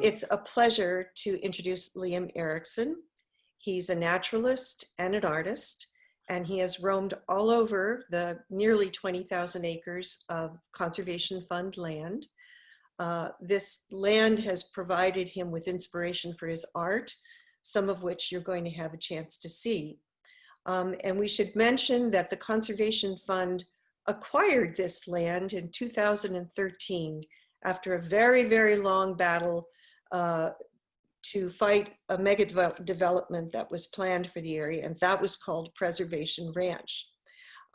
It's a pleasure to introduce Liam Ericson. He's a naturalist and an artist, and he has roamed all over the nearly 20,000 acres of Conservation Fund land. This land has provided him with inspiration for his art, some of which you're going to have a chance to see. And we should mention that the Conservation Fund acquired this land in 2013 after a very, very long battle to fight a mega development that was planned for the area, and that was called Preservation Ranch.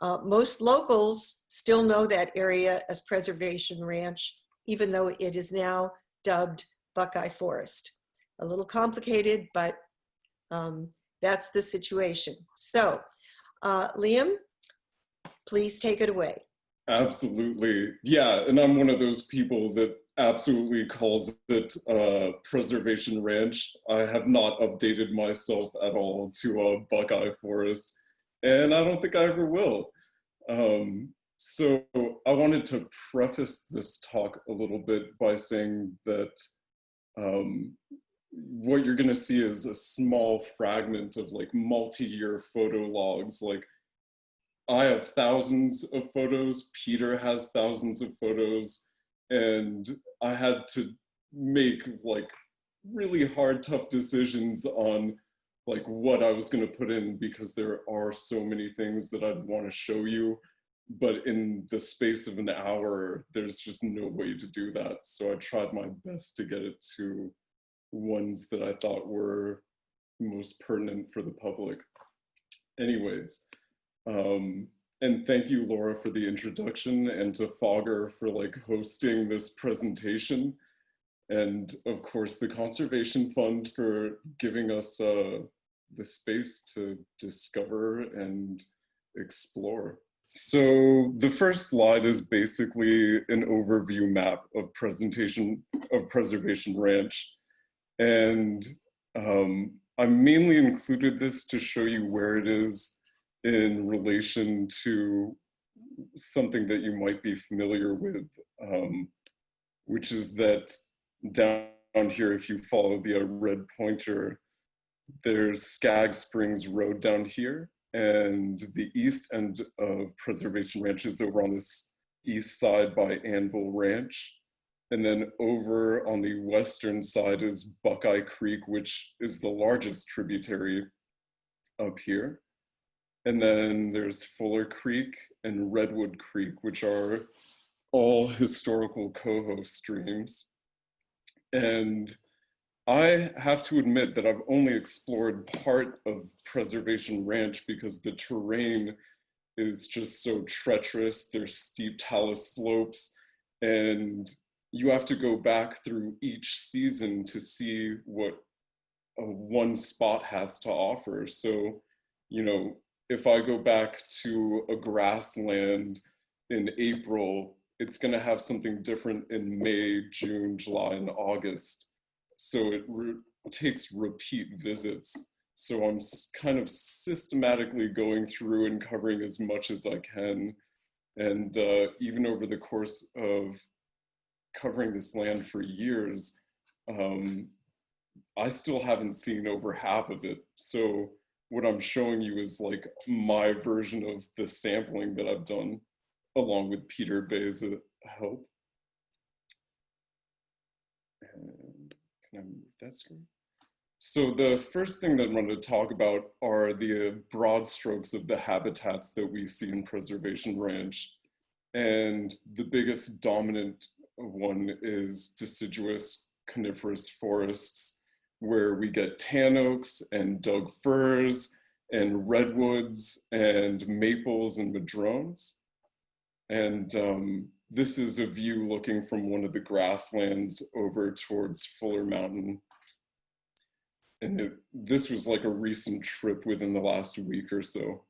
Most locals still know that area as Preservation Ranch, even though it is now dubbed Buckeye Forest. A little complicated, but that's the situation. So, Liam, please take it away. Absolutely. Yeah, and I'm one of those people that absolutely calls it Preservation Ranch. I have not updated myself at all to a Buckeye Forest, and I don't think I ever will. So I wanted to preface this talk a little bit by saying that what you're gonna see is a small fragment of like multi-year photo logs. Like, I have thousands of photos, Peter has thousands of photos, and I had to make like really hard, tough decisions on like what I was gonna put in, because there are so many things that I'd wanna show you, but in the space of an hour, there's just no way to do that. So I tried my best to get it to ones that I thought were most pertinent for the public. Anyways, and thank you, Laura, for the introduction, and to Fogger for like hosting this presentation. And of course, the Conservation Fund for giving us the space to discover and explore. So the first slide is basically an overview map of Preservation Ranch. And I mainly included this to show you where it is in relation to something that you might be familiar with, which is that down here, if you follow the red pointer, there's Skag Springs Road down here, and the east end of Preservation Ranch is over on this east side by Anvil Ranch. And then over on the western side is Buckeye Creek, which is the largest tributary up here. And then there's Fuller Creek and Redwood Creek, which are all historical Coho streams. And I have to admit that I've only explored part of Preservation Ranch because the terrain is just so treacherous. There's steep talus slopes, and you have to go back through each season to see what one spot has to offer. So, you know, if I go back to a grassland in April, it's gonna have something different in May, June, July, and August. So it takes repeat visits. So I'm kind of systematically going through and covering as much as I can. And even over the course of covering this land for years, I still haven't seen over half of it. So what I'm showing you is like my version of the sampling that I've done, along with Peter Bay's help. And can I move that screen? So the first thing that I'm going to talk about are the broad strokes of the habitats that we see in Preservation Ranch. And the biggest dominant one is deciduous coniferous forests, where we get tan oaks and Doug firs and redwoods and maples and madrones. And this is a view looking from one of the grasslands over towards Fuller Mountain. And this was like a recent trip within the last week or so.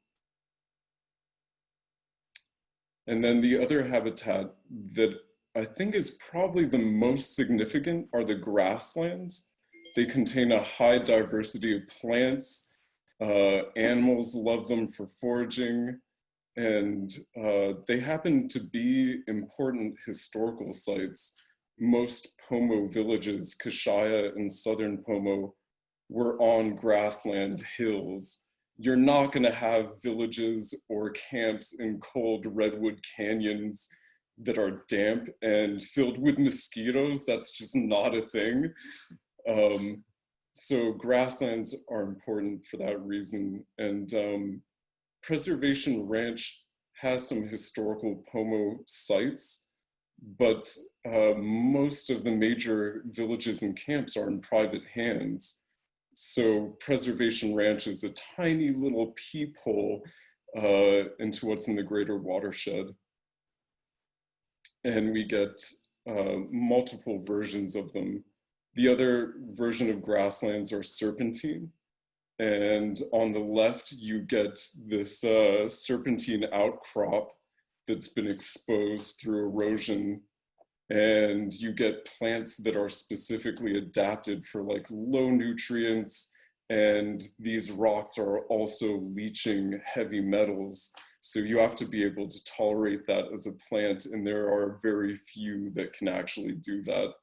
And then the other habitat that I think is probably the most significant are the grasslands. They contain a high diversity of plants. Animals love them for foraging, and they happen to be important historical sites. most Pomo villages, Kashaya and Southern Pomo, were on grassland hills. You're not going to have villages or camps in cold redwood canyons that are damp and filled with mosquitoes. That's just not a thing. So grasslands are important for that reason. And Preservation Ranch has some historical Pomo sites, but most of the major villages and camps are in private hands. So Preservation Ranch is a tiny little peephole into what's in the greater watershed. And we get multiple versions of them. The other version of grasslands are serpentine. And on the left, you get this serpentine outcrop that's been exposed through erosion. And you get plants that are specifically adapted for like low nutrients. And these rocks are also leaching heavy metals. So you have to be able to tolerate that as a plant. And there are very few that can actually do that.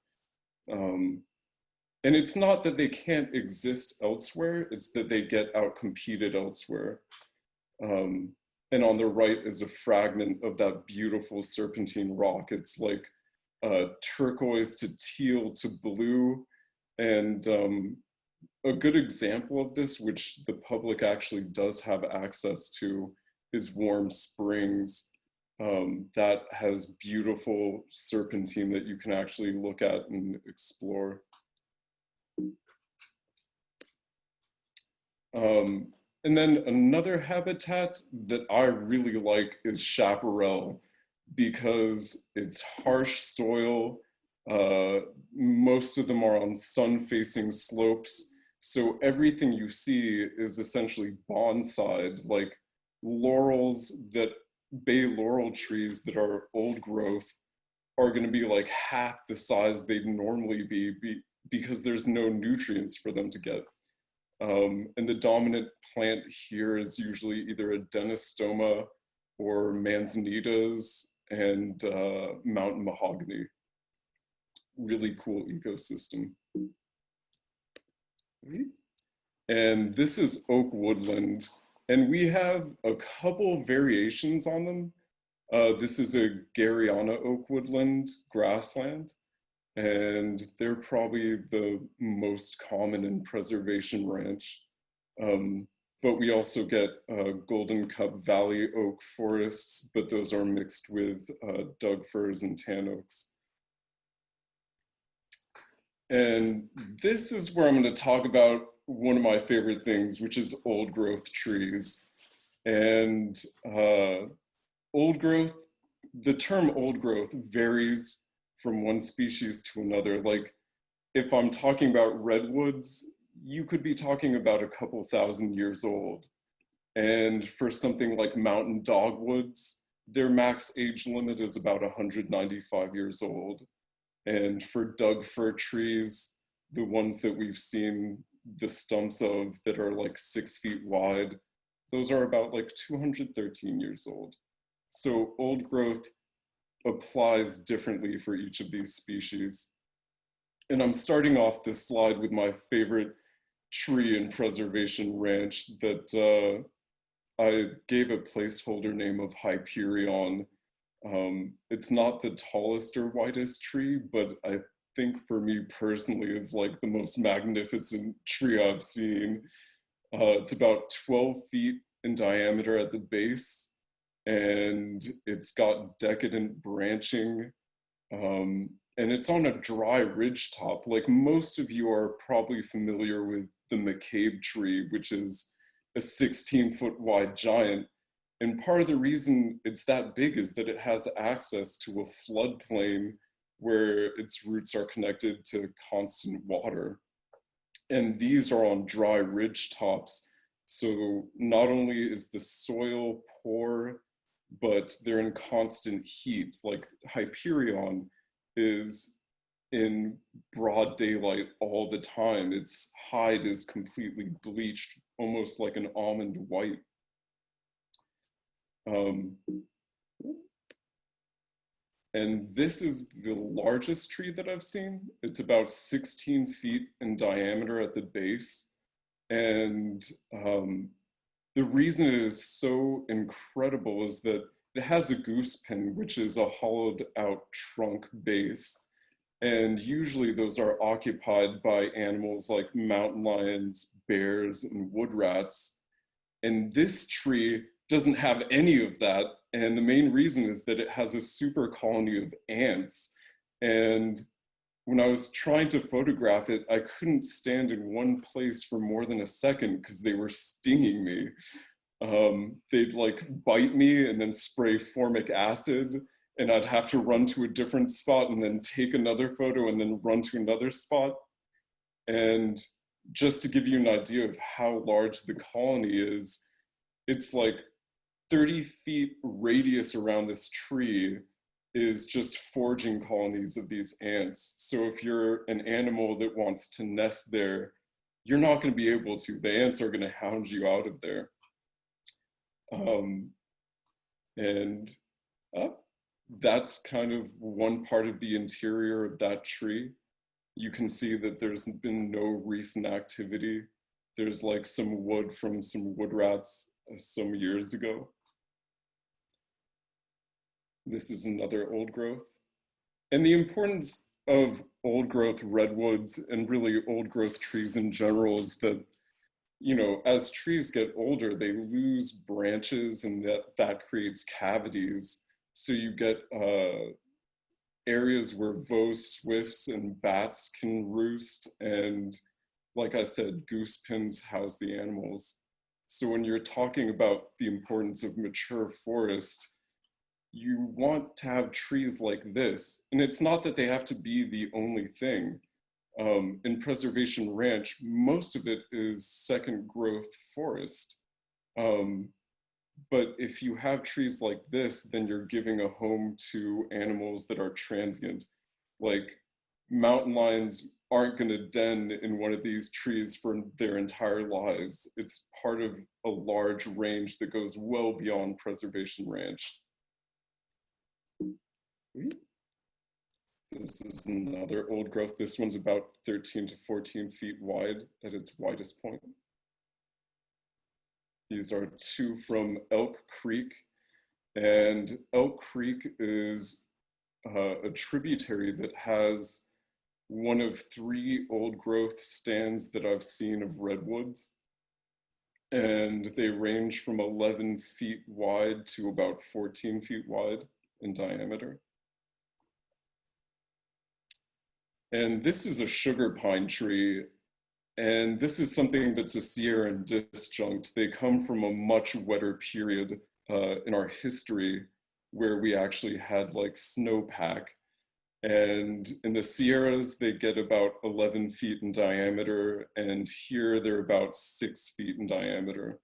And it's not that they can't exist elsewhere, it's that they get outcompeted elsewhere. And on the right is a fragment of that beautiful serpentine rock. It's like turquoise to teal to blue. And a good example of this, which the public actually does have access to, is Warm Springs. That has beautiful serpentine that you can actually look at and explore. And then another habitat that I really like is chaparral, because it's harsh soil. Most of them are on sun-facing slopes. So everything you see is essentially bonsai, like laurels that, bay laurel trees that are old growth are going to be like half the size they'd normally be because there's no nutrients for them to get. And the dominant plant here is usually either a denostoma or manzanitas and mountain mahogany. Really cool ecosystem. And this is oak woodland. And we have a couple variations on them. This is a Garyana oak woodland grassland. And they're probably the most common in Preservation Ranch. But we also get Golden Cup Valley oak forests, but those are mixed with Doug firs and tan oaks. And this is where I'm going to talk about one of my favorite things, which is old growth trees. And old growth, the term old growth varies from one species to another. Like if I'm talking about redwoods, you could be talking about a couple thousand years old. And for something like mountain dogwoods, their max age limit is about 195 years old. And for Doug fir trees, the ones that we've seen the stumps of that are like 6 feet wide, those are about like 213 years old. So old growth applies differently for each of these species. And I'm starting off this slide with my favorite tree in Preservation Ranch that I gave a placeholder name of Hyperion. It's not the tallest or whitest tree, but I think for me personally is like the most magnificent tree I've seen. It's about 12 feet in diameter at the base, and it's got decadent branching, and it's on a dry ridge top. Like most of you are probably familiar with the McCabe tree, which is a 16-foot wide giant. And part of the reason it's that big is that it has access to a floodplain where its roots are connected to constant water. And these are on dry ridge tops. So not only is the soil poor, but they're in constant heat. Like Hyperion is in broad daylight all the time. Its hide is completely bleached, almost like an almond white. And this is the largest tree that I've seen. It's about 16 feet in diameter at the base. And the reason it is so incredible is that it has a goose pin, which is a hollowed out trunk base. And usually those are occupied by animals like mountain lions, bears, and wood rats. And this tree doesn't have any of that. And the main reason is that it has a super colony of ants. And when I was trying to photograph it, I couldn't stand in one place for more than a second because they were stinging me. They'd like bite me and then spray formic acid, and I'd have to run to a different spot and then take another photo and then run to another spot. And just to give you an idea of how large the colony is, it's like 30 feet radius around this tree is just foraging colonies of these ants. So if you're an animal that wants to nest there, you're not going to be able to. The ants are going to hound you out of there. And that's kind of one part of the interior of that tree. You can see that there's been no recent activity. There's like some wood from some wood rats some years ago. This is another old growth. And the importance of old growth redwoods and really old growth trees in general is that, you know, as trees get older, they lose branches, and that creates cavities. So you get areas where voles, swifts, and bats can roost. And like I said, goose pins house the animals. So when you're talking about the importance of mature forest, you want to have trees like this. And it's not that they have to be the only thing. In Preservation Ranch, most of it is second growth forest. But if you have trees like this, then you're giving a home to animals that are transient. Like mountain lions aren't going to den in one of these trees for their entire lives. It's part of a large range that goes well beyond Preservation Ranch. This is another old growth. This one's about 13 to 14 feet wide at its widest point. These are two from Elk Creek. And Elk Creek is a tributary that has one of three old growth stands that I've seen of redwoods. And they range from 11 feet wide to about 14 feet wide in diameter. And this is a sugar pine tree. And this is something that's a Sierra and disjunct. They come from a much wetter period in our history where we actually had like snowpack. And in the Sierras, they get about 11 feet in diameter. And here they're about 6 feet in diameter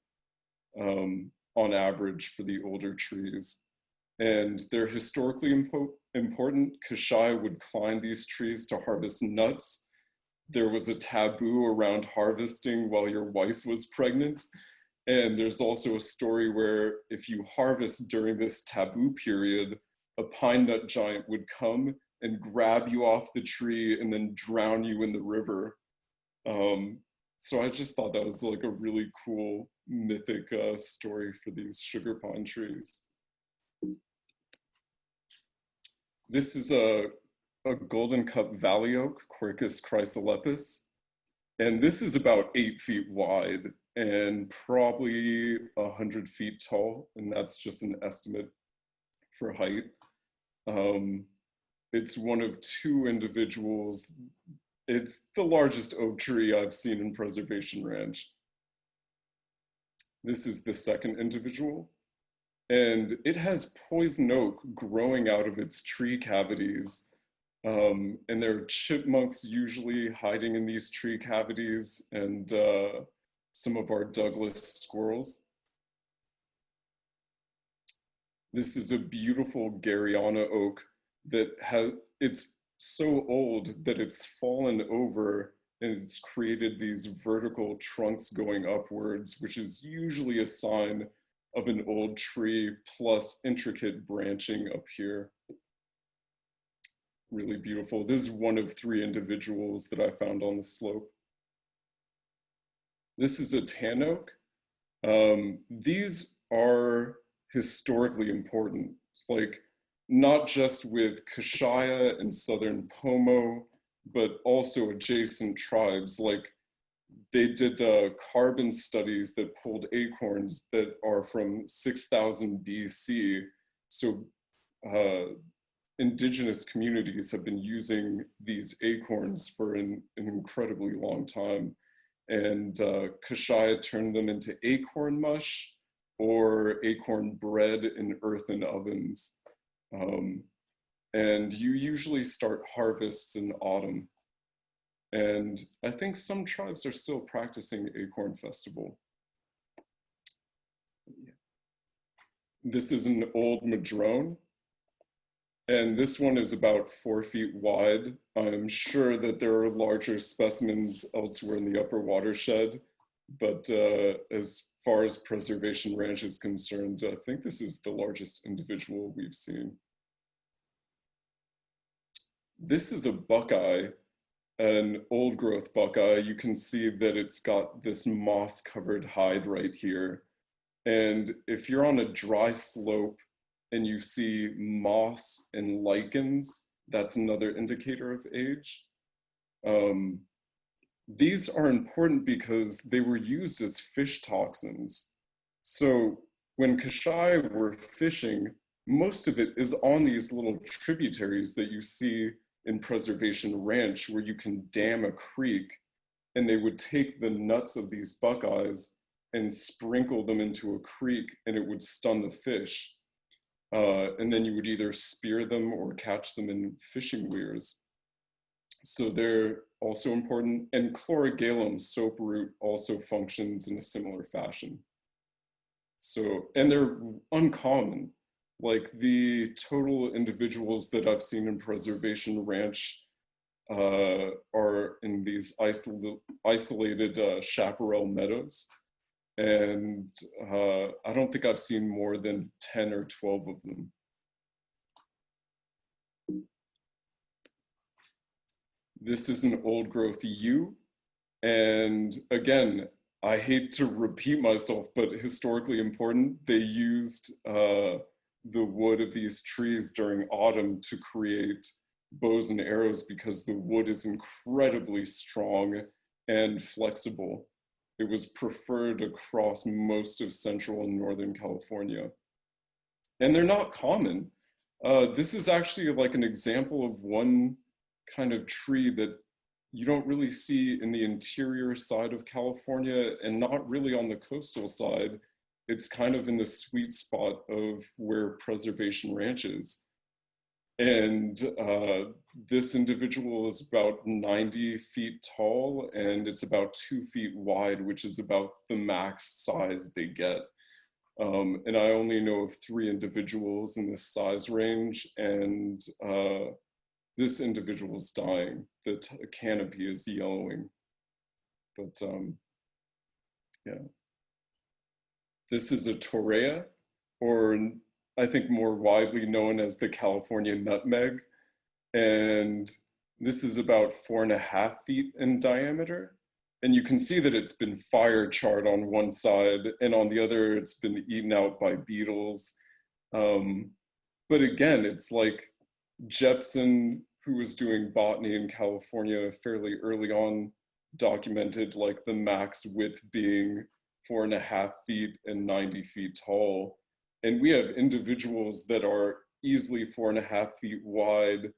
on average for the older trees. And they're historically important. Kashai would climb these trees to harvest nuts. There was a taboo around harvesting while your wife was pregnant. And there's also a story where if you harvest during this taboo period, a pine nut giant would come and grab you off the tree and then drown you in the river. So I just thought that was like a really cool mythic story for these sugar pine trees. This is a golden cup valley oak, Quercus chrysolepis. And this is about 8 feet wide and probably 100 feet tall. And that's just an estimate for height. It's one of two individuals. It's the largest oak tree I've seen in Preservation Ranch. This is the second individual. And it has poison oak growing out of its tree cavities. And there are chipmunks usually hiding in these tree cavities, and some of our Douglas squirrels. This is a beautiful Garyana oak that it's so old that it's fallen over and it's created these vertical trunks going upwards, which is usually a sign of an old tree plus intricate branching up here. really beautiful. This is one of 3 individuals that I found on the slope. This is a tan oak. These are historically important, like not just with Kashaya and Southern Pomo, but also adjacent tribes. Like they did carbon studies that pulled acorns that are from 6000 BC. So indigenous communities have been using these acorns for an incredibly long time. And Kashaya turned them into acorn mush or acorn bread in earthen ovens. And you usually start harvests in autumn. And I think some tribes are still practicing Acorn Festival. This is an old madrone, and this one is about 4 feet wide. I'm sure that there are larger specimens elsewhere in the upper watershed, but as far as Preservation Ranch is concerned, I think this is the largest individual we've seen. This is a buckeye, an old growth buckeye. You can see that it's got this moss covered hide right here. And if you're on a dry slope and you see moss and lichens, that's another indicator of age. These are important because they were used as fish toxins. So when Kashai were fishing, most of it is on these little tributaries that you see in Preservation Ranch, where you can dam a creek, and they would take the nuts of these buckeyes and sprinkle them into a creek, and it would stun the fish. And then you would either spear them or catch them in fishing weirs. So they're also important. And chlorogalum soap root also functions in a similar fashion. So, and they're uncommon. Like the total individuals that I've seen in Preservation Ranch are in these isolated chaparral meadows. And I don't think I've seen more than 10 or 12 of them. This is an old growth yew. And again, I hate to repeat myself, but historically important, they used the wood of these trees during autumn to create bows and arrows because the wood is incredibly strong and flexible. It was preferred across most of Central and Northern California. And they're not common. This is actually like an example of one kind of tree that you don't really see in the interior side of California and not really on the coastal side. It's kind of in the sweet spot of where Preservation Ranch is. And this individual is about 90 feet tall, and it's about 2 feet wide, which is about the max size they get. And I only know of 3 individuals in this size range, and this individual is dying. The canopy is yellowing. But yeah. This is a torreya, or I think more widely known as the California nutmeg. And this is about 4.5 feet in diameter. And you can see that it's been fire charred on one side, and on the other, it's been eaten out by beetles. But again, it's like Jepson, who was doing botany in California fairly early on, documented like the max width being 4.5 feet and 90 feet tall. And we have individuals that are easily 4.5 feet wide.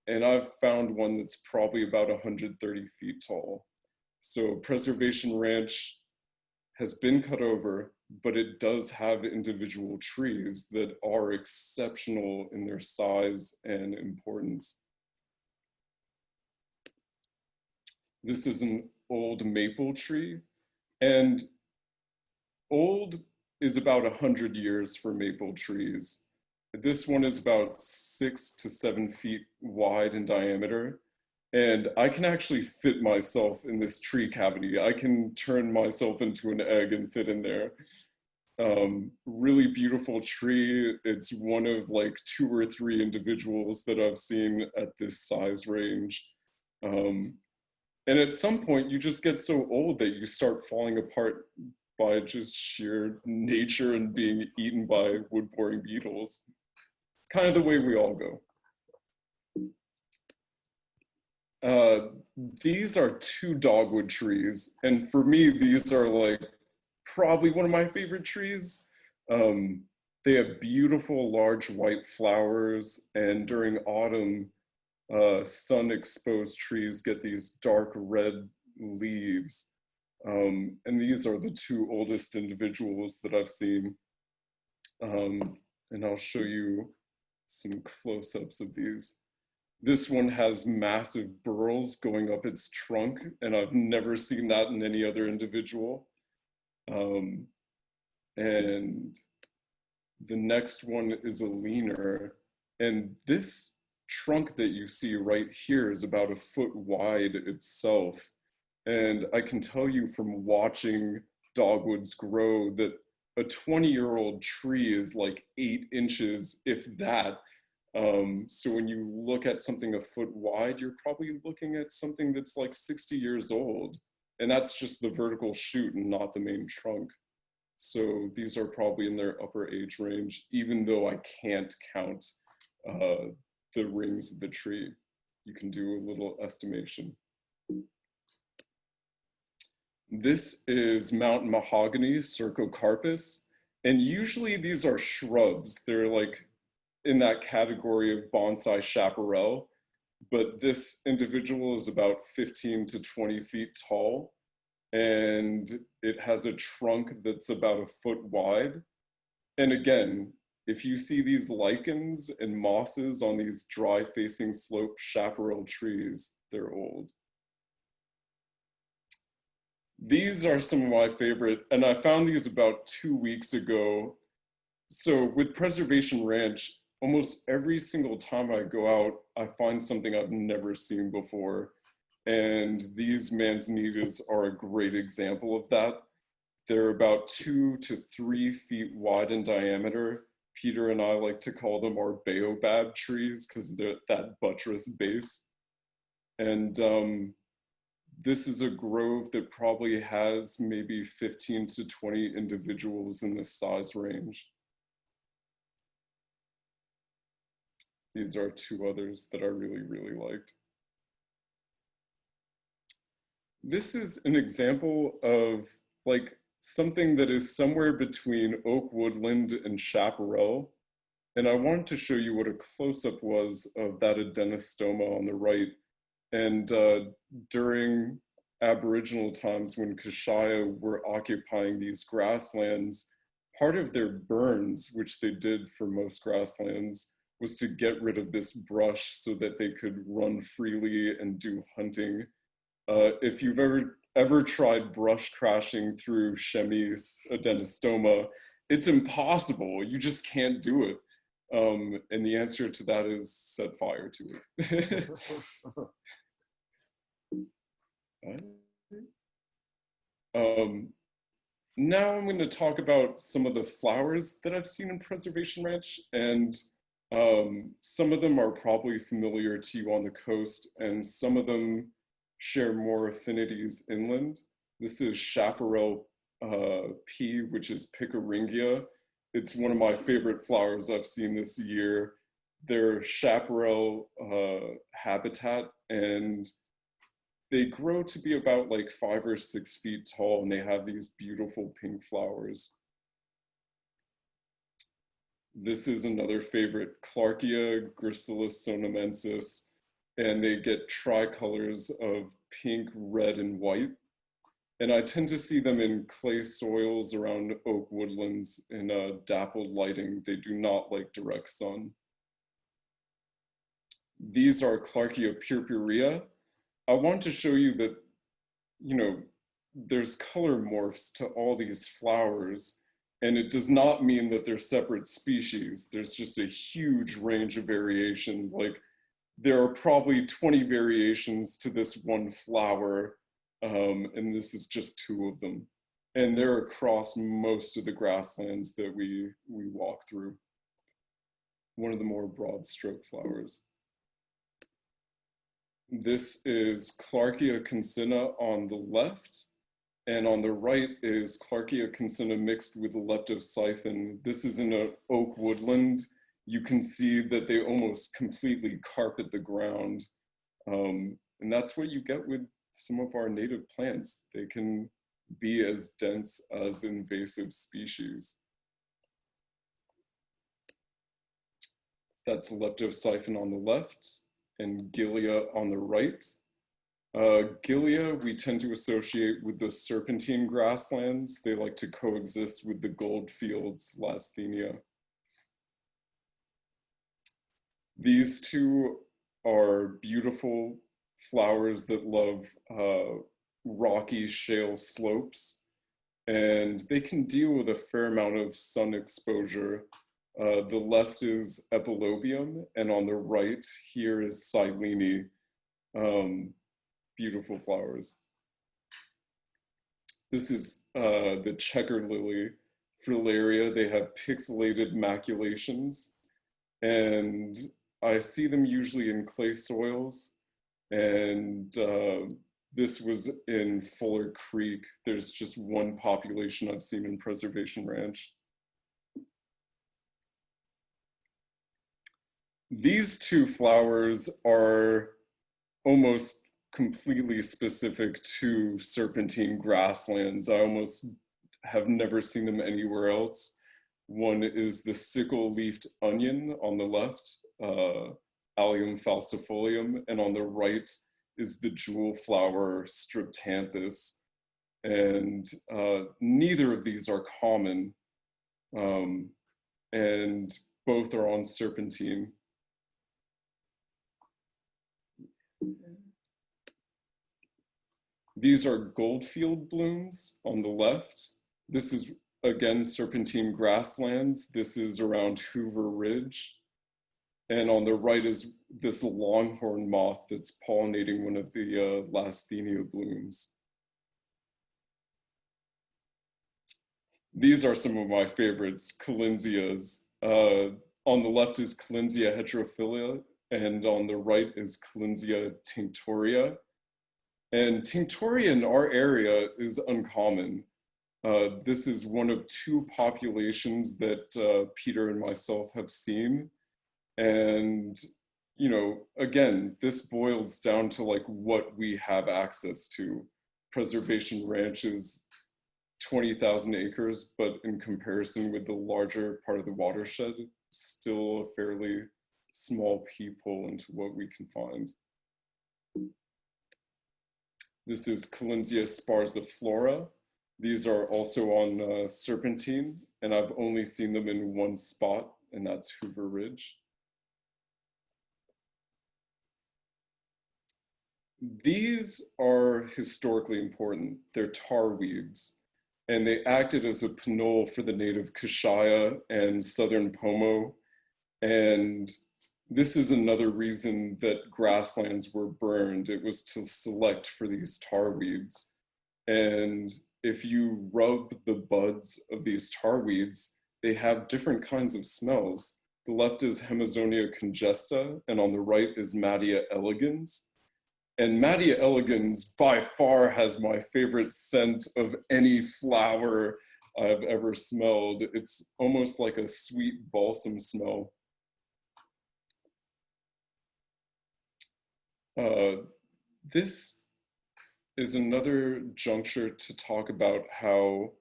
And I've found one that's probably about 130 feet tall. So Preservation Ranch has been cut over, but it does have individual trees that are exceptional in their size and importance. This is an old maple tree, and old is about 100 years for maple trees. This one is about 6 to 7 feet wide in diameter. And I can actually fit myself in this tree cavity. I can turn myself into an egg and fit in there. Really beautiful tree. It's one of like 2 or 3 individuals that I've seen at this size range. Um, and at some point, you just get so old that you start falling apart by just sheer nature and being eaten by wood-boring beetles. Kind of the way we all go. These are 2 dogwood trees, and for me, these are like probably one of my favorite trees. Um, they have beautiful large white flowers, and during autumn, sun-exposed trees get these dark red leaves. And these are the 2 oldest individuals that I've seen. And I'll show you some close-ups of these. This one has massive burls going up its trunk, and I've never seen that in any other individual. And the next one is a leaner, and this trunk that you see right here is about 1 foot wide itself. And I can tell you from watching dogwoods grow that a 20-year-old tree is like 8 inches, if that. So when you look at something 1 foot wide, you're probably looking at something that's like 60 years old. And that's just the vertical shoot and not the main trunk. So these are probably in their upper age range, even though I can't count the rings of the tree. You can do a little estimation. This is mountain mahogany, Cercocarpus, and usually these are shrubs. They're like in that category of bonsai chaparral, but this individual is about 15 to 20 feet tall, and it has a trunk that's about 1 foot wide. And again, if you see these lichens and mosses on these dry facing slope chaparral trees, they're old. These are some of my favorite, and I found these about 2 weeks ago. So with Preservation Ranch, almost every single time I go out, I find something I've never seen before. And these manzanitas are a great example of that. They're about 2 to 3 feet wide in diameter. Peter and I like to call them our baobab trees because they're that buttress base. And this is a grove that probably has maybe 15 to 20 individuals in this size range. These are 2 others that I really, really liked. This is an example of like something that is somewhere between oak woodland and chaparral. And I wanted to show you what a close-up was of that adenostoma on the right. And during Aboriginal times when Kashaya were occupying these grasslands, part of their burns, which they did for most grasslands, was to get rid of this brush so that they could run freely and do hunting. If you've ever tried brush crashing through Chemis adenostoma, it's impossible. You just can't do it. And the answer to that is set fire to it. Now I'm going to talk about some of the flowers that I've seen in Preservation Ranch, and some of them are probably familiar to you on the coast, and some of them share more affinities inland. This is chaparral pea, which is Picaringia. It's one of my favorite flowers I've seen this year. They're chaparral habitat, and they grow to be about like 5 or 6 feet tall, and they have these beautiful pink flowers. This is another favorite, Clarkia gracilis sonamensis, and they get tricolors of pink, red, and white. And I tend to see them in clay soils around oak woodlands in dappled lighting. They do not like direct sun. These are Clarkia purpurea. I want to show you that, you know, there's color morphs to all these flowers, and it does not mean that they're separate species. There's just a huge range of variations. Like, there are probably 20 variations to this one flower, and this is just 2 of them. And they're across most of the grasslands that we walk through. One of the more broad stroke flowers. This is Clarkia cancina on the left, and on the right is Clarkia cancina mixed with leptosiphon. This is in an oak woodland. You can see that they almost completely carpet the ground. And that's what you get with some of our native plants. They can be as dense as invasive species. That's leptosiphon on the left and Gilia on the right. Gilia, we tend to associate with the serpentine grasslands. They like to coexist with the goldfields, Lasthenia. These two are beautiful flowers that love rocky shale slopes, and they can deal with a fair amount of sun exposure. The left is epilobium, and on the right here is silene. Beautiful flowers. This is the checker lily, Frillaria. They have pixelated maculations, and I see them usually in clay soils. And this was in Fuller Creek. There's just one population I've seen in Preservation Ranch. These two flowers are almost completely specific to serpentine grasslands. I almost have never seen them anywhere else. One is the sickle-leafed onion on the left, Allium falcifolium, and on the right is the jewel flower Streptanthus. And neither of these are common, and both are on serpentine. These are goldfield blooms on the left. This is, again, serpentine grasslands. This is around Hoover Ridge. And on the right is this longhorn moth that's pollinating one of the Lasthenia blooms. These are some of my favorites, Collinsias. On the left is Collinsia heterophylla, and on the right is Collinsia tinctoria. And tinctoria in our area is uncommon. This is one of two populations that Peter and myself have seen. And, you know, again, this boils down to like what we have access to. Preservation Ranch is 20,000 acres, but in comparison with the larger part of the watershed, still a fairly small peephole into what we can find. This is Collinsia sparsiflora. These are also on serpentine, and I've only seen them in one spot, and that's Hoover Ridge. These are historically important. They're tarweeds, and they acted as a pinole for the native Kashaya and southern Pomo. And this is another reason that grasslands were burned. It was to select for these tarweeds. And if you rub the buds of these tarweeds, they have different kinds of smells. The left is Hemizonia congesta, and on the right is Mattia elegans. And Mattia elegans by far has my favorite scent of any flower I've ever smelled. It's almost like a sweet balsam smell. This is another juncture to talk about how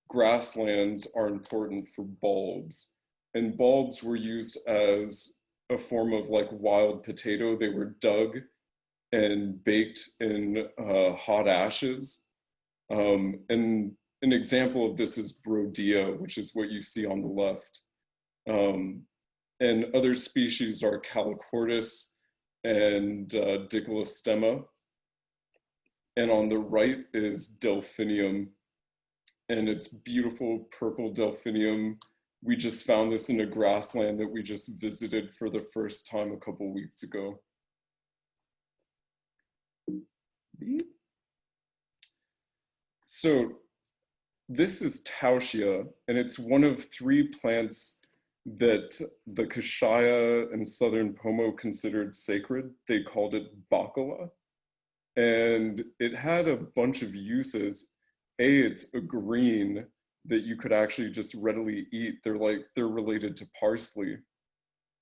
grasslands are important for bulbs. And bulbs were used as a form of like wild potato. They were dug and baked in hot ashes. And an example of this is Brodia, which is what you see on the left. And other species are Calochortus and Dicolastemma. And on the right is Delphinium, and it's beautiful purple Delphinium. We just found this in a grassland that we just visited for the first time a couple weeks ago. So This is Tausia, and it's one of three plants that the Kashaya and Southern Pomo considered sacred. They called it Bacala, and it had a bunch of uses. It's a green that you could actually just readily eat. They're related to parsley,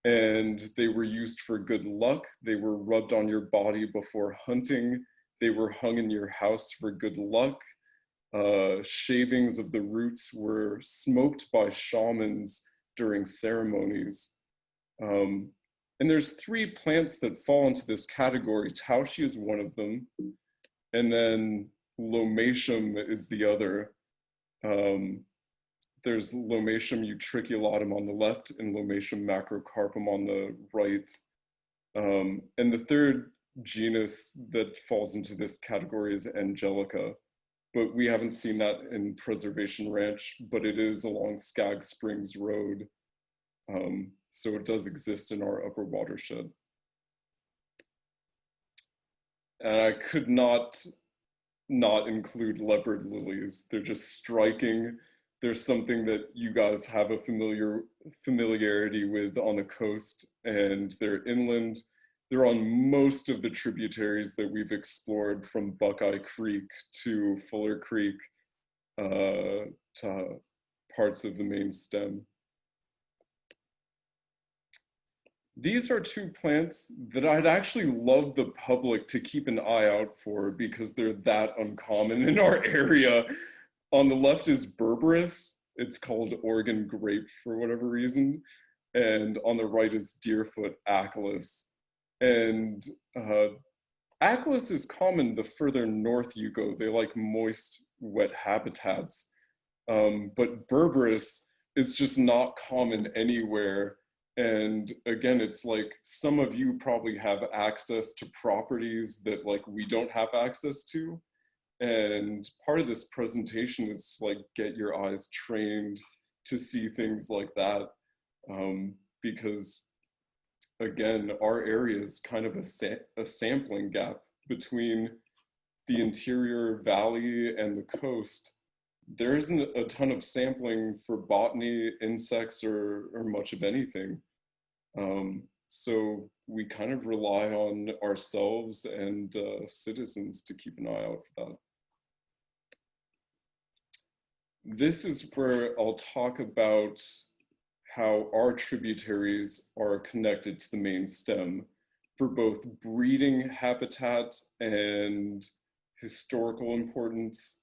and they were used for good luck. They were rubbed on your body before hunting. They were hung in your house for good luck. Shavings of the roots were smoked by shamans during ceremonies. Um, and there's three plants that fall into this category. Taushi is one of them, and then Lomatium is the other. Um, there's Lomatium utriculatum on the left and Lomatium macrocarpum on the right. And the third genus that falls into this category is Angelica, but we haven't seen that in Preservation Ranch, but it is along Skag Springs Road. So it does exist in our upper watershed. And I could not include leopard lilies. They're just striking. There's something that you guys have a familiarity with on the coast, and they're inland. They're on most of the tributaries that we've explored, from Buckeye Creek to Fuller Creek, to parts of the main stem. These are two plants that I'd actually love the public to keep an eye out for because they're that uncommon in our area. On the left is berberis. It's called Oregon grape for whatever reason. And on the right is deerfoot acalis. And acalis is common the further north you go. They like moist, wet habitats. But berberis is just not common anywhere. And again, it's like some of you probably have access to properties that like we don't have access to. And part of this presentation is like get your eyes trained to see things like that. Because again, our area is kind of a sampling gap between the interior valley and the coast. There isn't a ton of sampling for botany, insects, or much of anything. So we kind of rely on ourselves and citizens to keep an eye out for that. This is where I'll talk about how our tributaries are connected to the main stem for both breeding habitat and historical importance.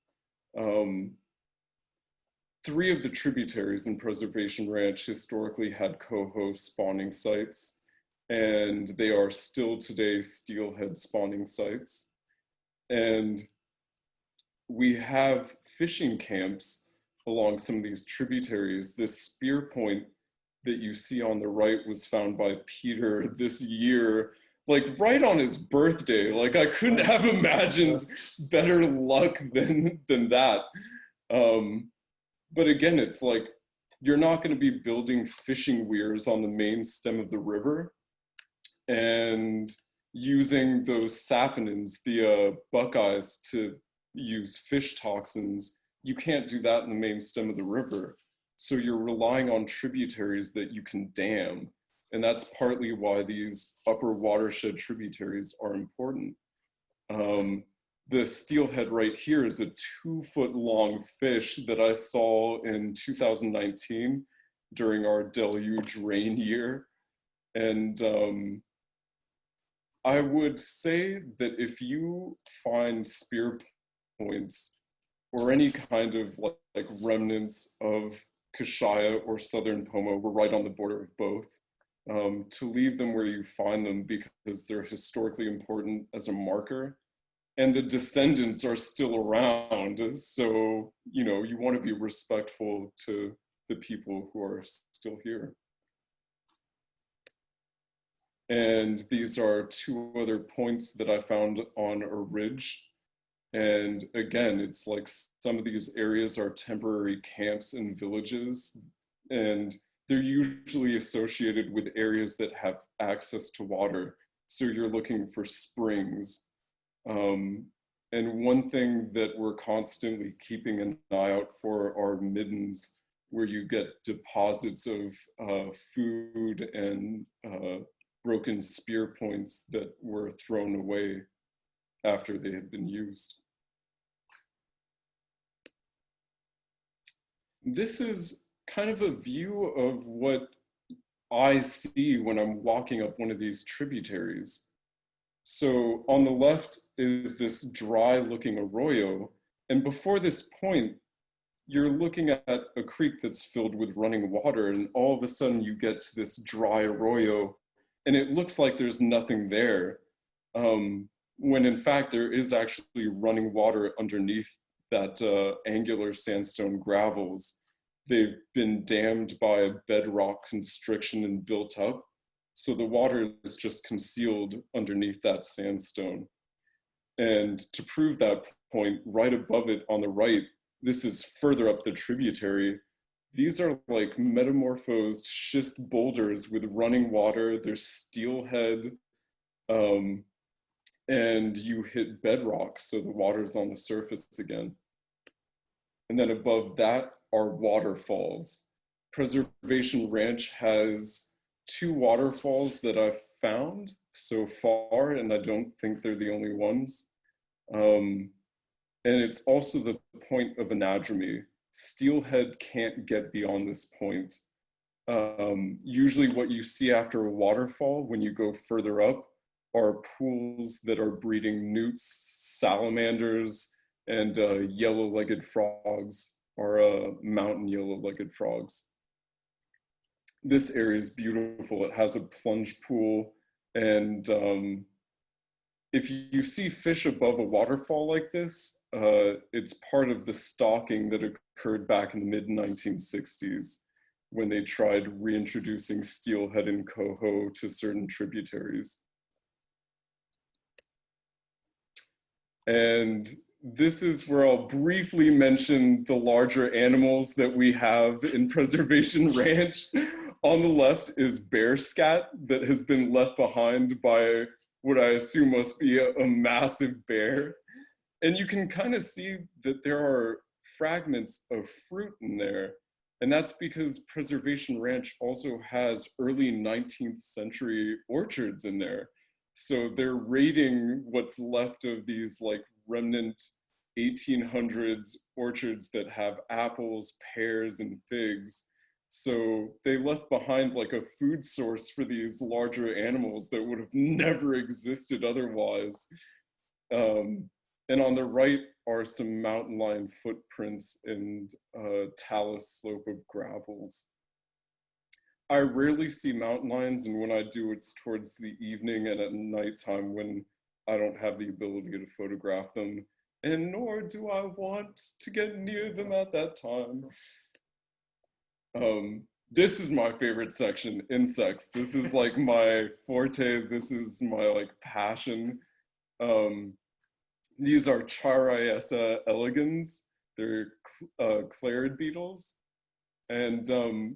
Three of the tributaries in Preservation Ranch historically had coho spawning sites, and they are still today steelhead spawning sites. And we have fishing camps along some of these tributaries. This spear point that you see on the right was found by Peter this year, like right on his birthday. Like I couldn't have imagined better luck than that. But again, it's like, you're not going to be building fishing weirs on the main stem of the river and using those saponins, the buckeyes, to use fish toxins. You can't do that in the main stem of the river. So you're relying on tributaries that you can dam. And that's partly why these upper watershed tributaries are important. The steelhead right here is a 2-foot long fish that I saw in 2019 during our deluge rain year. And I would say that if you find spear points or any kind of like remnants of Kashaya or Southern Pomo, we're right on the border of both, to leave them where you find them because they're historically important as a marker. And the descendants are still around. So, you know, you want to be respectful to the people who are still here. And these are two other points that I found on a ridge. And again, it's like some of these areas are temporary camps and villages, and they're usually associated with areas that have access to water. So you're looking for springs. And one thing that we're constantly keeping an eye out for are middens, where you get deposits of food and broken spear points that were thrown away after they had been used. This is kind of a view of what I see when I'm walking up one of these tributaries. So on the left is this dry looking arroyo. And before this point, you're looking at a creek that's filled with running water, and all of a sudden you get to this dry arroyo and it looks like there's nothing there. When in fact there is actually running water underneath that angular sandstone gravels. They've been dammed by a bedrock constriction and built up. So the water is just concealed underneath that sandstone. And to prove that point, right above it on the right, this is further up the tributary. These are like metamorphosed schist boulders with running water. There's steelhead, and you hit bedrock, so the water's on the surface again. And then above that are waterfalls. Preservation Ranch has 2 waterfalls that I've found so far, and I don't think they're the only ones. And it's also the point of anadromy. Steelhead can't get beyond this point. Usually what you see after a waterfall when you go further up are pools that are breeding newts, salamanders, and yellow-legged frogs, or mountain yellow-legged frogs. This area is beautiful. It has a plunge pool, and if you see fish above a waterfall like this, it's part of the stocking that occurred back in the mid-1960s when they tried reintroducing steelhead and coho to certain tributaries. And this is where I'll briefly mention the larger animals that we have in Preservation Ranch. On the left is bear scat that has been left behind by what I assume must be a massive bear. And you can kind of see that there are fragments of fruit in there. And that's because Preservation Ranch also has early 19th century orchards in there. So they're raiding what's left of these like remnant 1800s orchards that have apples, pears, and figs. So they left behind like a food source for these larger animals that would have never existed otherwise. And on the right are some mountain lion footprints and talus slope of gravels. I rarely see mountain lions, and when I do, it's towards the evening and at nighttime when I don't have the ability to photograph them, and nor do I want to get near them at that time. This is my favorite section, insects. This is like my forte. This is my like passion. These are Charaesa elegans. They're clarid beetles. And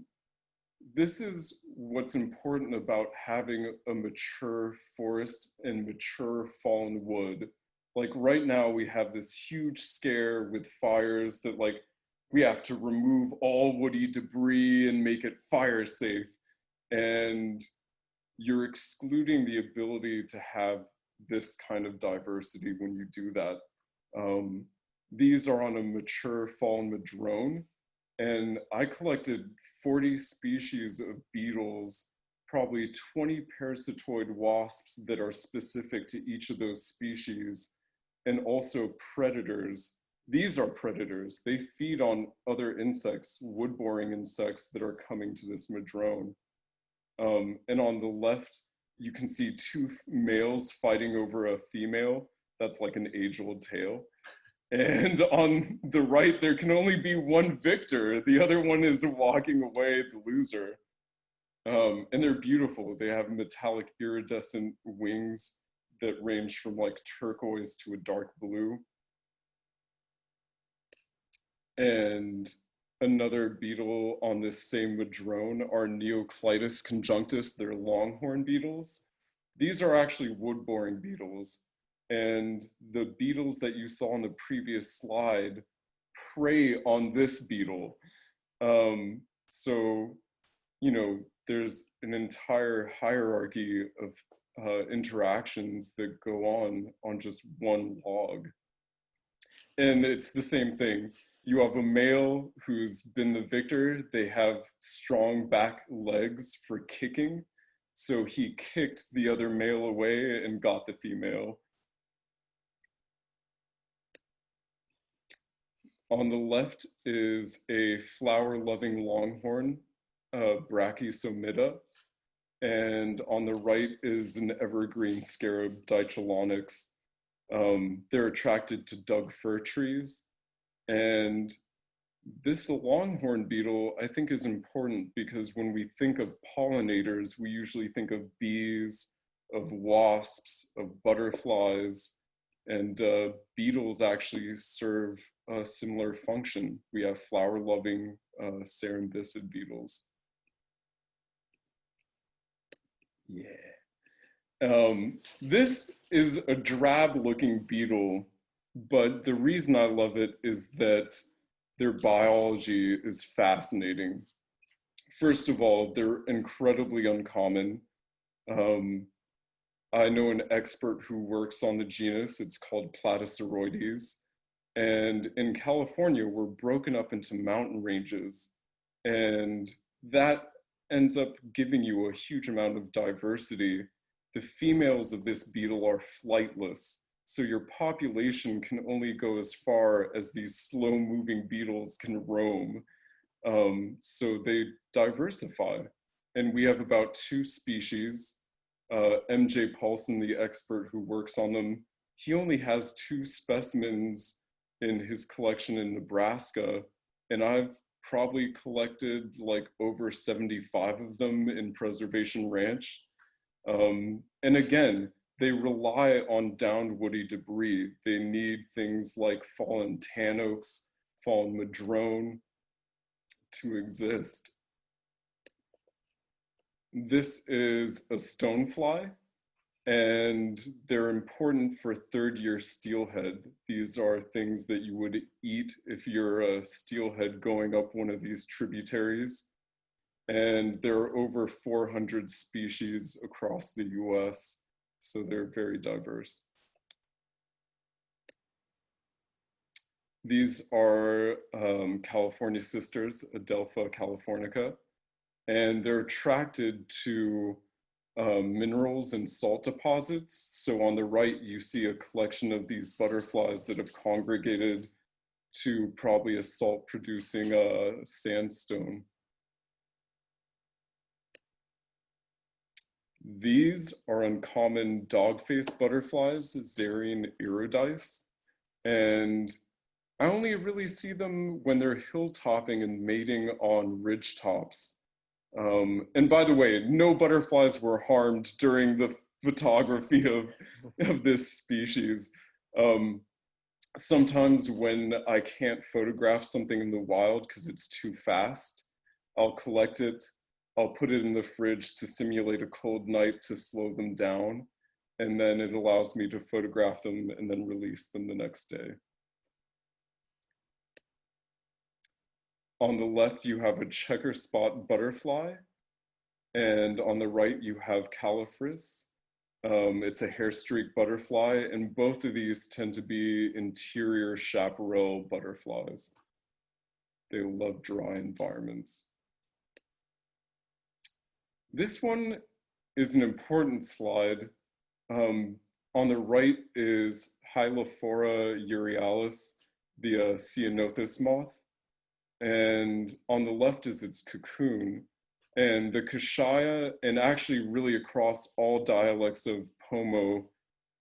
this is what's important about having a mature forest and mature fallen wood. Like right now we have this huge scare with fires that like we have to remove all woody debris and make it fire safe. And you're excluding the ability to have this kind of diversity when you do that. These are on a mature fallen madrone, and I collected 40 species of beetles, probably 20 parasitoid wasps that are specific to each of those species, and also predators. These are predators. They feed on other insects, wood-boring insects that are coming to this madrone. And on the left, you can see 2 males fighting over a female. That's like an age-old tale. And on the right, there can only be one victor. The other one is walking away, the loser. And they're beautiful. They have metallic iridescent wings that range from like turquoise to a dark blue. And another beetle on this same madrone are Neoclitus conjunctus. They're longhorn beetles. These are actually wood-boring beetles. And the beetles that you saw on the previous slide prey on this beetle. So, you know, there's an entire hierarchy of interactions that go on just one log. And it's the same thing. You have a male who's been the victor. They have strong back legs for kicking. So he kicked the other male away and got the female. On the left is a flower-loving longhorn, Brachysomida, and on the right is an evergreen scarab, Dichelonyx. They're attracted to dug fir trees, and this longhorn beetle, I think, is important because when we think of pollinators, we usually think of bees, of wasps, of butterflies, and beetles actually serve a similar function. We have flower-loving cerambycid beetles. Yeah. This is a drab-looking beetle, but the reason I love it is that their biology is fascinating. First of all, they're incredibly uncommon. I know an expert who works on the genus. It's called Platyceroides. And in California, we're broken up into mountain ranges. And that ends up giving you a huge amount of diversity. The females of this beetle are flightless. So your population can only go as far as these slow-moving beetles can roam. So they diversify. And we have about 2 species. MJ Paulson, the expert who works on them, he only has 2 specimens in his collection in Nebraska, and I've probably collected like over 75 of them in Preservation Ranch. And again, they rely on downed woody debris. They need things like fallen tan oaks, fallen madrone to exist. This is a stonefly, and they're important for third-year steelhead. These are things that you would eat if you're a steelhead going up one of these tributaries. And there are over 400 species across the US, so they're very diverse. These are California sisters, Adelpha californica, and they're attracted to minerals and salt deposits. So on the right, you see a collection of these butterflies that have congregated to probably a salt-producing sandstone. These are uncommon dog-faced butterflies, Xerine iridice, and I only really see them when they're hilltopping and mating on ridge tops. And by the way, no butterflies were harmed during the photography of this species. Sometimes when I can't photograph something in the wild because it's too fast, I'll collect it, I'll put it in the fridge to simulate a cold night to slow them down, and then it allows me to photograph them and then release them the next day. On the left, you have a checker spot butterfly, and on the right, you have califris. It's a hair streak butterfly, and both of these tend to be interior chaparral butterflies. They love dry environments. This one is an important slide. On the right is Hylophora euryalus, the ceanothus moth. And on the left is its cocoon. And the Kashaya, and actually really across all dialects of Pomo,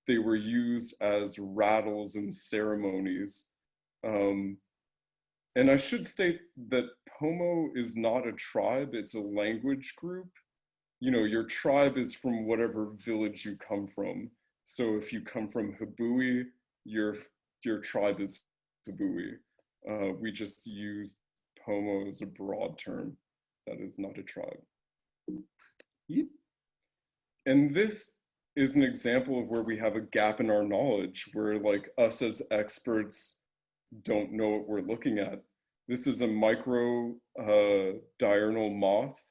they were used as rattles in ceremonies. And I should state that Pomo is not a tribe, it's a language group. You know, your tribe is from whatever village you come from. So if you come from Habui, your tribe is Habui. We just use Pomo as a broad term. That is not a tribe. And this is an example of where we have a gap in our knowledge, where like us as experts don't know what we're looking at. This is a micro diurnal moth,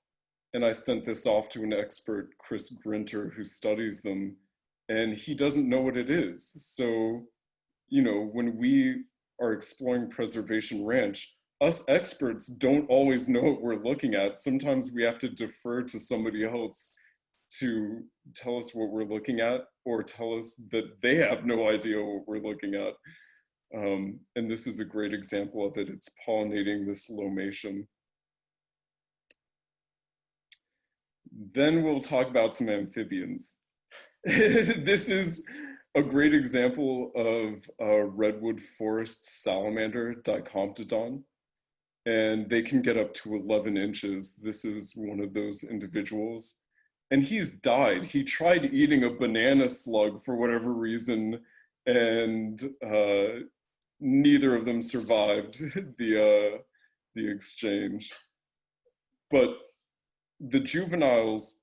and I sent this off to an expert, Chris Grinter, who studies them, and he doesn't know what it is. So, you know, when we are exploring Preservation Ranch, us experts don't always know what we're looking at. Sometimes we have to defer to somebody else to tell us what we're looking at, or tell us that they have no idea what we're looking at. And this is a great example of it. It's pollinating this lomatium. Then we'll talk about some amphibians. This is a great example of a redwood forest salamander, Dicomptodon, and they can get up to 11 inches. This is one of those individuals, and he's died. He tried eating a banana slug for whatever reason, and neither of them survived the exchange. But the juveniles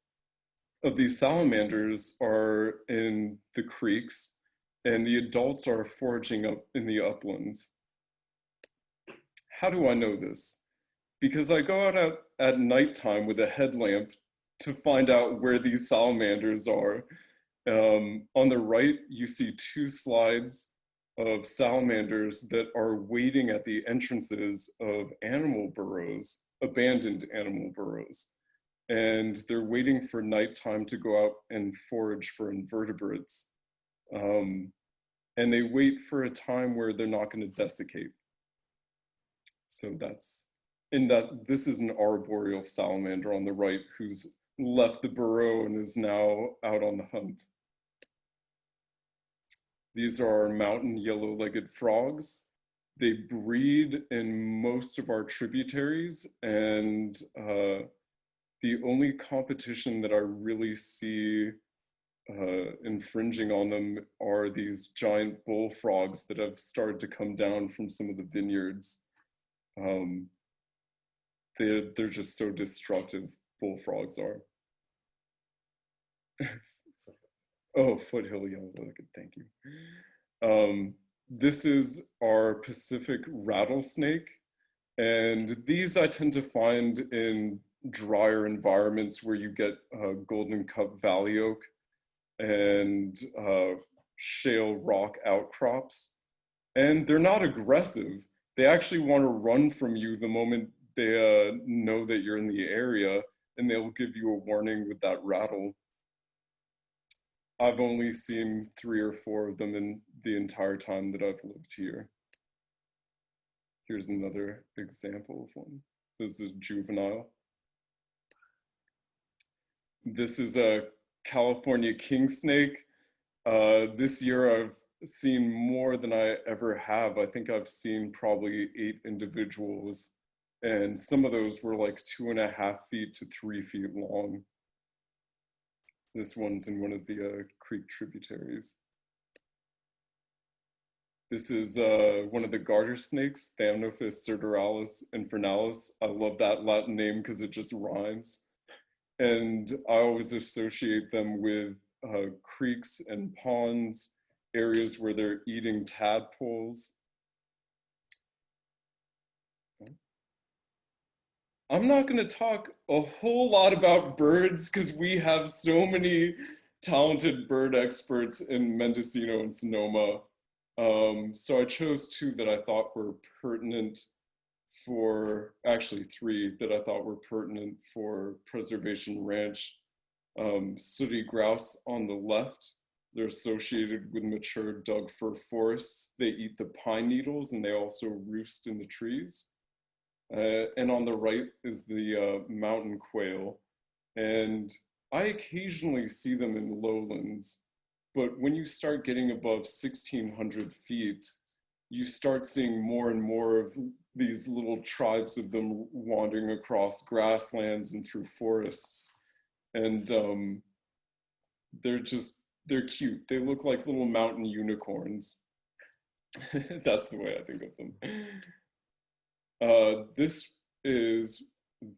of these salamanders are in the creeks, and the adults are foraging up in the uplands. How do I know this? Because I go out at nighttime with a headlamp to find out where these salamanders are. On the right, you see two slides of salamanders that are waiting at the entrances of animal burrows, abandoned animal burrows. And they're waiting for nighttime to go out and forage for invertebrates. And they wait for a time where they're not going to desiccate. So that's, in that, this is an arboreal salamander on the right who's left the burrow and is now out on the hunt. These are our mountain yellow-legged frogs. They breed in most of our tributaries, and the only competition that I really see infringing on them are these giant bullfrogs that have started to come down from some of the vineyards. They're just so destructive, bullfrogs are. Oh, foothill yellow-legged, thank you. This is our Pacific rattlesnake, and these I tend to find in drier environments where you get golden cup valley oak and shale rock outcrops. And they're not aggressive. They actually want to run from you the moment they know that you're in the area, and they'll give you a warning with that rattle. I've only seen 3 or 4 of them in the entire time that I've lived here. Here's another example of one. This is juvenile. This is a California king snake. This year I've seen more than I ever have. I think I've seen probably 8 individuals, and some of those were like 2.5 feet to 3 feet long. This one's in one of the creek tributaries. This is one of the garter snakes, Thamnophis certoralis infernalis. I love that Latin name because it just rhymes. And I always associate them with creeks and ponds, areas where they're eating tadpoles. I'm not going to talk a whole lot about birds because we have so many talented bird experts in Mendocino and Sonoma. So I chose 2 that I thought were pertinent for, actually 3 that I thought were pertinent for Preservation Ranch. Sooty grouse on the left. They're associated with mature Doug fir forests. They eat the pine needles and they also roost in the trees. And on the right is the mountain quail. And I occasionally see them in lowlands, but when you start getting above 1,600 feet, you start seeing more and more of these little tribes of them wandering across grasslands and through forests. And they're cute. They look like little mountain unicorns. That's the way I think of them. This is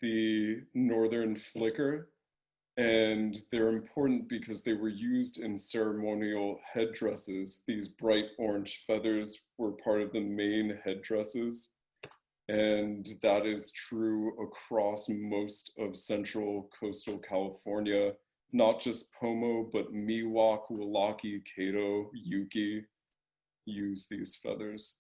the northern flicker, And they're important because they were used in ceremonial headdresses. These bright orange feathers were part of the main headdresses. And that is true across most of central coastal California, not just Pomo, but Miwok, Walaki, Cato, Yuki use these feathers.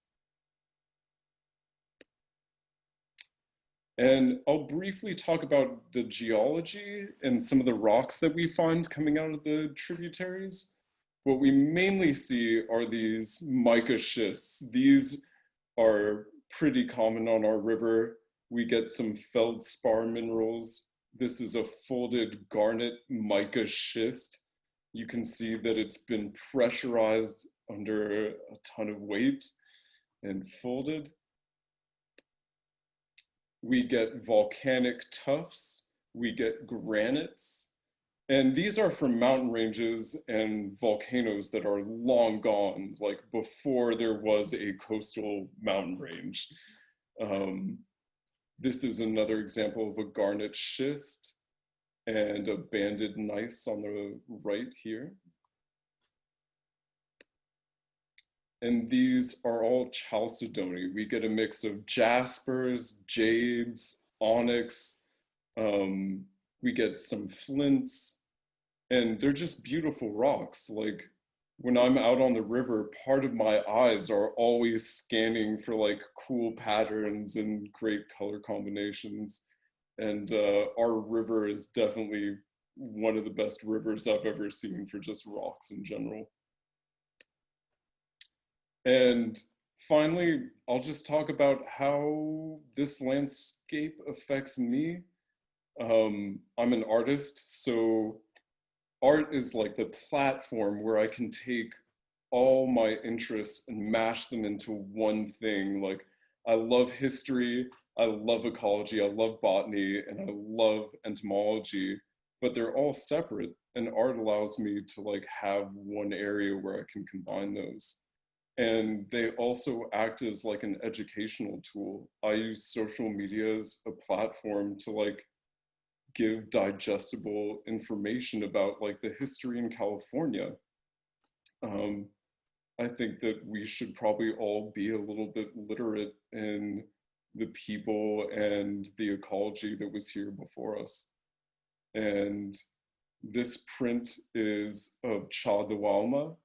And I'll briefly talk about the geology and some of the rocks that we find coming out of the tributaries. What we mainly see are these mica schists. These are pretty common on our river. We get some feldspar minerals. This is a folded garnet mica schist. You can see that it's been pressurized under a ton of weight and folded. We get volcanic tuffs, we get granites, and these are from mountain ranges and volcanoes that are long gone, like before there was a coastal mountain range. This is another example of a garnet schist and a banded gneiss on the right here. And these are all chalcedony. We get a mix of jaspers, jades, onyx. We get some flints, and they're just beautiful rocks. Like when I'm out on the river, part of my eyes are always scanning for like cool patterns and great color combinations. And our river is definitely one of the best rivers I've ever seen for just rocks in general. And finally, I'll just talk about how this landscape affects me. I'm an artist, so art is like the platform where I can take all my interests and mash them into one thing. Like, I love history, I love ecology, I love botany, and I love entomology, but they're all separate, and art allows me to like have one area where I can combine those. And they also act as like an educational tool. I use social media as a platform to like give digestible information about like the history in California. I think that we should probably all be a little bit literate in the people and the ecology that was here before us. And this print is of Cha de Walma,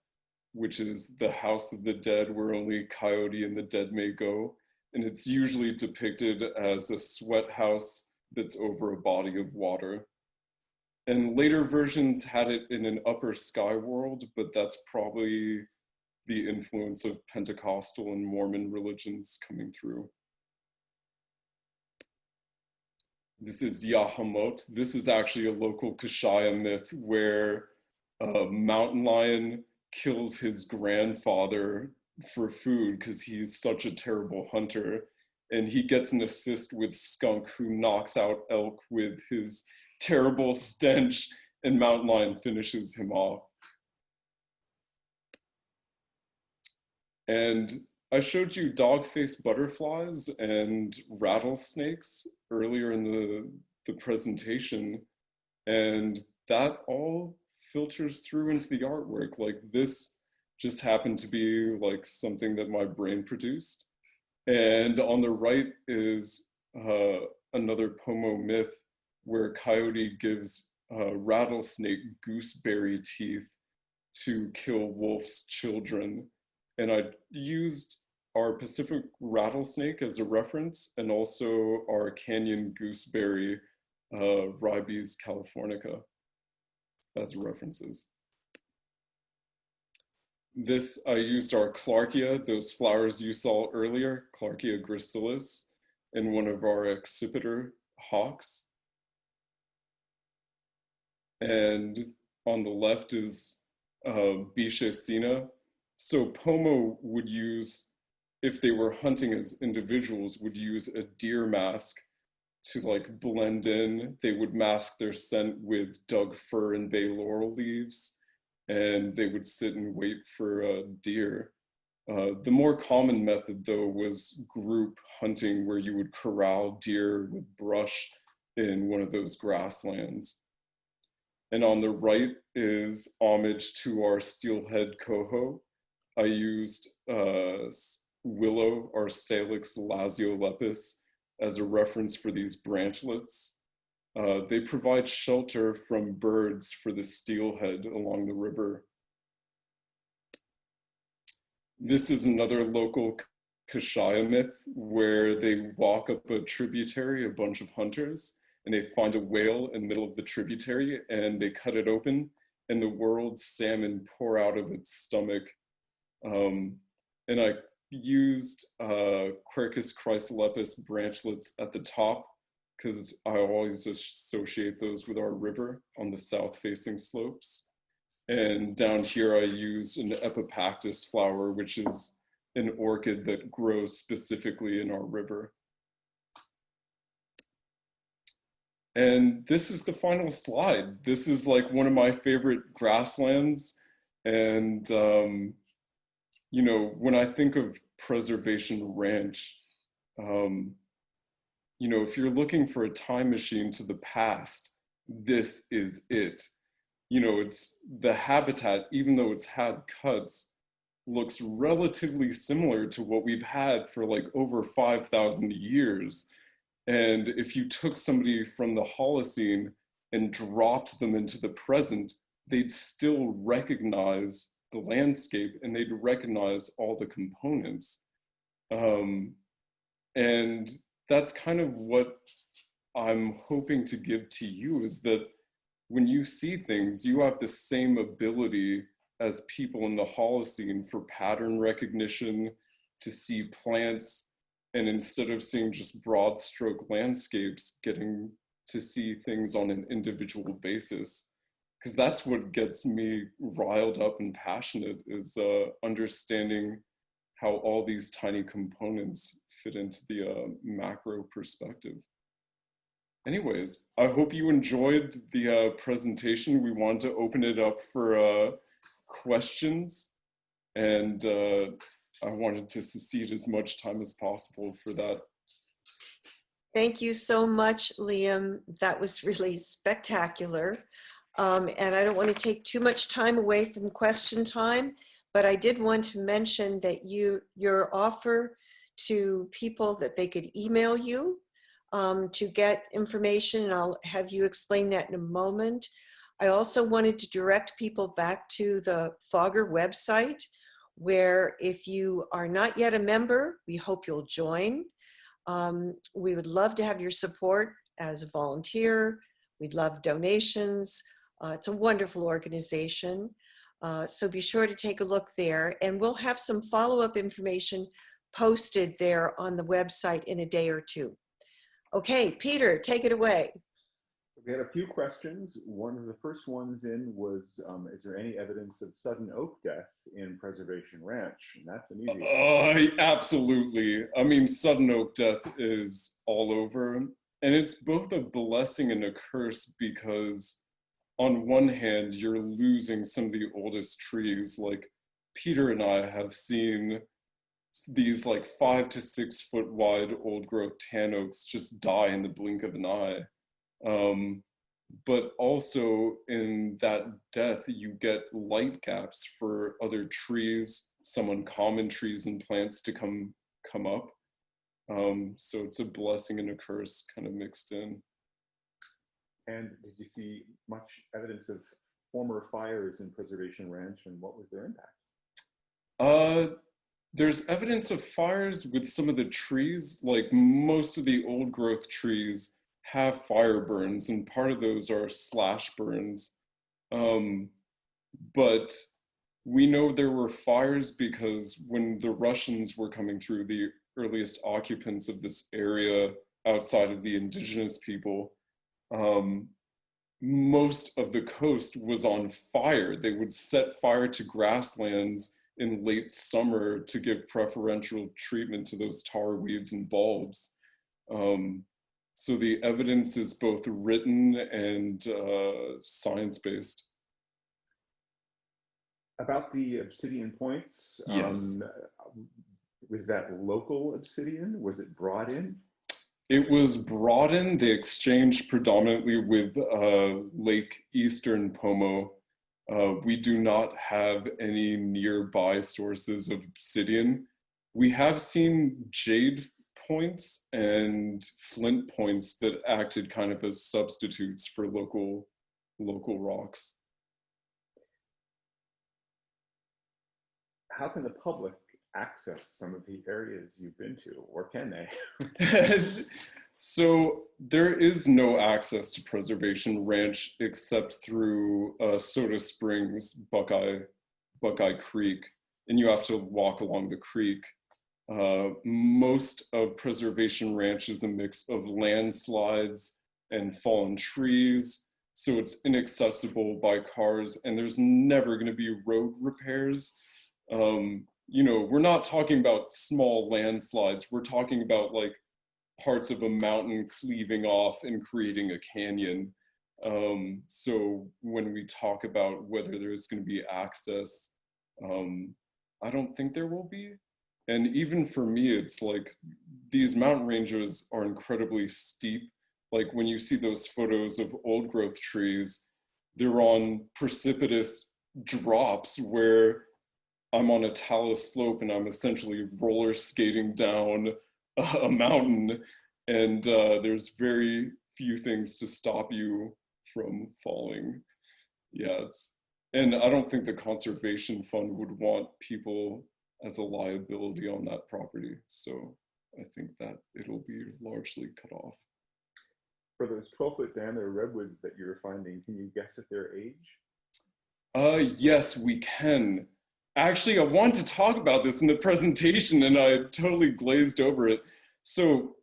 which is the house of the dead where only coyote and the dead may go. And it's usually depicted as a sweat house that's over a body of water. And later versions had it in an upper sky world, but that's probably the influence of Pentecostal and Mormon religions coming through. This is Yahamot. This is actually a local Kashaya myth where a mountain lion kills his grandfather for food because he's such a terrible hunter, and he gets an assist with Skunk, who knocks out elk with his terrible stench, and mountain lion finishes him off. And I showed you dog-faced butterflies and rattlesnakes earlier in the presentation, and that all filters through into the artwork. Like, this just happened to be like something that my brain produced. And on the right is another Pomo myth where Coyote gives rattlesnake gooseberry teeth to kill wolf's children. And I used our Pacific rattlesnake as a reference, and also our canyon gooseberry, Ribes californica, as references. This, I used our Clarkia, those flowers you saw earlier, Clarkia gracilis, in one of our accipiter hawks. And on the left is Bichacina. So Pomo would use, if they were hunting as individuals, would use a deer mask to like blend in. They would mask their scent with dug fir and bay laurel leaves, and they would sit and wait for deer. The more common method, though, was group hunting, where you would corral deer with brush in one of those grasslands. And on the right is homage to our steelhead coho. I used willow or Salix laziolepis as a reference for these branchlets. They provide shelter from birds for the steelhead along the river. This is another local Kashaya myth where they walk up a tributary, a bunch of hunters, and they find a whale in the middle of the tributary and they cut it open and the world's salmon pour out of its stomach. And I used Quercus chrysolepis branchlets at the top because I always associate those with our river on the south-facing slopes. And down here I use an epipactis flower, which is an orchid that grows specifically in our river. And this is the final slide. This is like one of my favorite grasslands. And, you know, when I think of Preservation Ranch, you know, if you're looking for a time machine to the past, this is it. You know, it's the habitat, even though it's had cuts, looks relatively similar to what we've had for like over 5,000 years. And if you took somebody from the Holocene and dropped them into the present, they'd still recognize the landscape and they'd recognize all the components. And that's kind of what I'm hoping to give to you, is that when you see things, you have the same ability as people in the Holocene for pattern recognition, to see plants, and instead of seeing just broad stroke landscapes, getting to see things on an individual basis. Because that's what gets me riled up and passionate, is understanding how all these tiny components fit into the macro perspective. Anyways, I hope you enjoyed the presentation. We want to open it up for questions, and I wanted to cede as much time as possible for that. Thank you so much, Liam. That was really spectacular. And I don't want to take too much time away from question time, but I did want to mention that your offer to people that they could email you to get information, and I'll have you explain that in a moment. I also wanted to direct people back to the Fogger website, where if you are not yet a member, we hope you'll join. We would love to have your support as a volunteer. We'd love donations. It's a wonderful organization. So be sure to take a look there, and we'll have some follow-up information posted there on the website in a day or two. Okay, Peter, take it away. We had a few questions. One of the first ones in was, is there any evidence of sudden oak death in Preservation Ranch? And that's an easy one. Absolutely. I mean, sudden oak death is all over. And it's both a blessing and a curse, because on one hand, you're losing some of the oldest trees. Like Peter and I have seen these like 5 to 6 foot wide old growth tan oaks just die in the blink of an eye. But also in that death, you get light gaps for other trees, some uncommon trees and plants to come up. So it's a blessing and a curse kind of mixed in. And did you see much evidence of former fires in Preservation Ranch, and what was their impact? There's evidence of fires with some of the trees. Like most of the old growth trees have fire burns, and part of those are slash burns. But we know there were fires because when the Russians were coming through, the earliest occupants of this area outside of the indigenous people, most of the coast was on fire. They would set fire to grasslands in late summer to give preferential treatment to those tar weeds and bulbs. So the evidence is both written and science-based. About the obsidian points, Yes. Was that local obsidian? Was it brought in? It was brought in, they exchanged predominantly with Lake Eastern Pomo. We do not have any nearby sources of obsidian. We have seen jade points and flint points that acted kind of as substitutes for local rocks. How can the public access some of the areas you've been to, or can they? So there is no access to Preservation Ranch except through Soda Springs, Buckeye Creek, and you have to walk along the creek. Most of Preservation Ranch is a mix of landslides and fallen trees, so it's inaccessible by cars, and there's never going to be road repairs. You know, we're not talking about small landslides. We're talking about like parts of a mountain cleaving off and creating a canyon. So when we talk about whether there's going to be access, I don't think there will be. And even for me, it's like these mountain ranges are incredibly steep. Like when you see those photos of old growth trees, they're on precipitous drops where I'm on a talus slope and I'm essentially roller skating down a mountain, and there's very few things to stop you from falling. Yeah, and I don't think the conservation fund would want people as a liability on that property. So I think that it'll be largely cut off. For those 12-foot diameter redwoods that you're finding, can you guess at their age? Yes, we can. Actually, I wanted to talk about this in the presentation and I totally glazed over it. So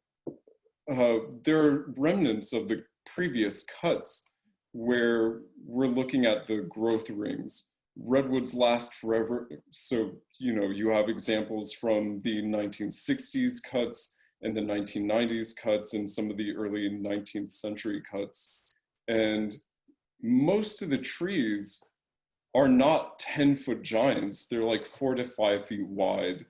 there are remnants of the previous cuts where we're looking at the growth rings. Redwoods last forever. So, you know, you have examples from the 1960s cuts and the 1990s cuts and some of the early 19th century cuts. And most of the trees are not 10-foot giants. They're like 4 to 5 feet wide.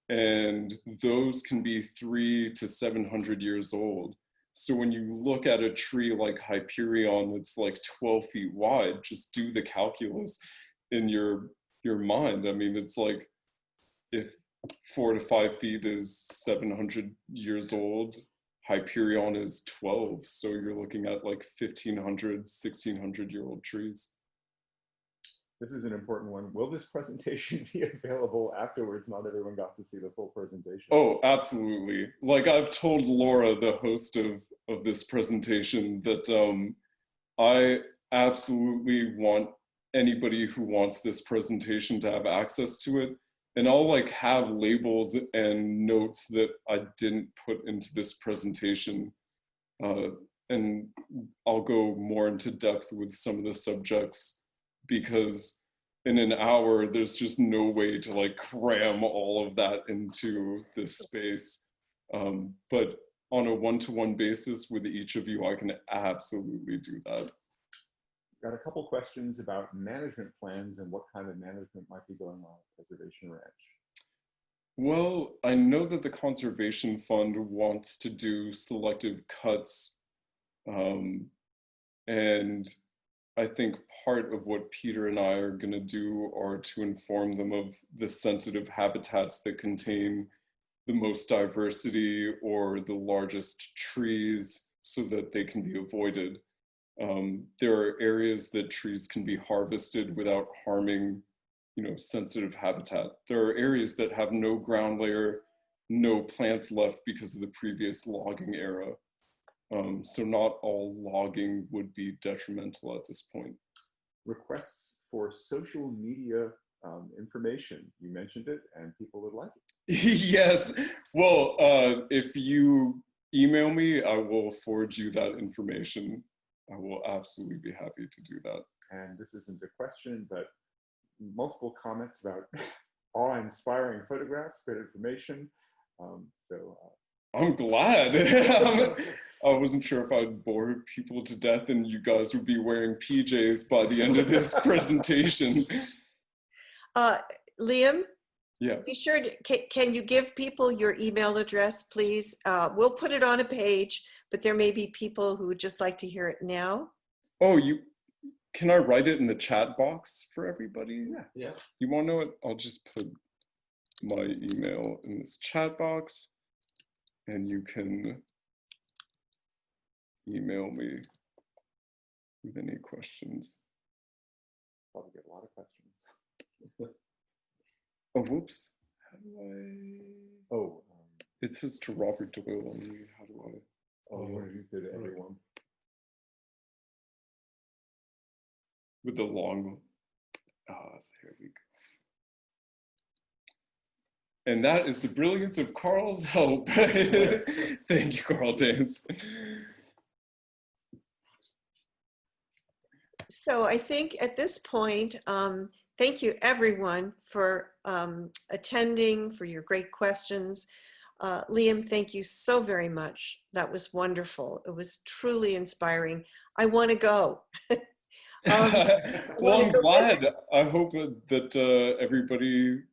And those can be 300 to 700 years old. So when you look at a tree like Hyperion that's like 12 feet wide, just do the calculus in your mind. I mean, it's like if 4 to 5 feet is 700 years old, Hyperion is 12. So you're looking at like 1,500, 1,600-year-old trees. This is an important one. Will this presentation be available afterwards? Not everyone got to see the full presentation. Oh, absolutely. Like I've told Laura, the host of this presentation, that I absolutely want anybody who wants this presentation to have access to it. And I'll like have labels and notes that I didn't put into this presentation. And I'll go more into depth with some of the subjects, because in an hour, there's just no way to like cram all of that into this space. But on a one-to-one basis with each of you, I can absolutely do that. Got a couple questions about management plans and what kind of management might be going on at Preservation Ranch. Well, I know that the Conservation Fund wants to do selective cuts, and I think part of what Peter and I are going to do are to inform them of the sensitive habitats that contain the most diversity or the largest trees so that they can be avoided. There are areas that trees can be harvested without harming, you know, sensitive habitat. There are areas that have no ground layer, no plants left because of the previous logging era. So not all logging would be detrimental at this point. Requests for social media information. You mentioned it and people would like it. Yes. Well, if you email me, I will forward you that information. I will absolutely be happy to do that. And this isn't a question, but multiple comments about awe-inspiring photographs, great information. I'm glad. I wasn't sure if I'd bore people to death and you guys would be wearing PJs by the end of this presentation. Liam, Yeah. Be sure to, can you give people your email address, please? We'll put it on a page, but there may be people who would just like to hear it now. Oh, can I write it in the chat box for everybody? Yeah. Yeah. You want to know it? I'll just put my email in this chat box, and you can email me with any questions. Probably get a lot of questions. Oh, whoops. How do I? Oh, It says to Robert Doyle only. How do I? you want to do it to everyone? With the long. There we go. And that is the brilliance of Carl's help. Thank you, Carl Dance. So I think at this point, thank you everyone for attending, for your great questions. Liam, thank you so very much. That was wonderful. It was truly inspiring. I want to go. Well, I'm glad. I hope that everybody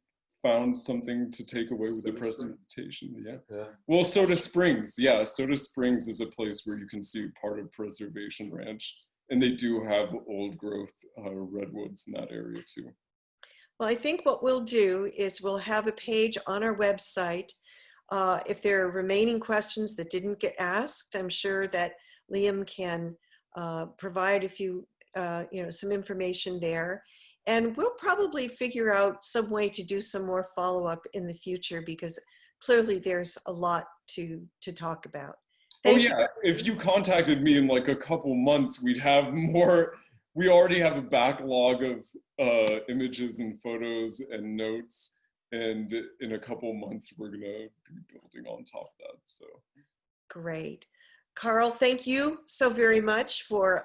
found something to take away with the presentation. Yeah. Well, Soda Springs. Yeah, Soda Springs is a place where you can see part of Preservation Ranch. And they do have old growth redwoods in that area too. Well, I think what we'll do is we'll have a page on our website. If there are remaining questions that didn't get asked, I'm sure that Liam can provide a few, some information there. And we'll probably figure out some way to do some more follow-up in the future, because clearly there's a lot to talk about. Thank you. If you contacted me in like a couple months, we'd have more. We already have a backlog of images and photos and notes, and in a couple months we're gonna be building on top of that. So great. Carl, thank you so very much for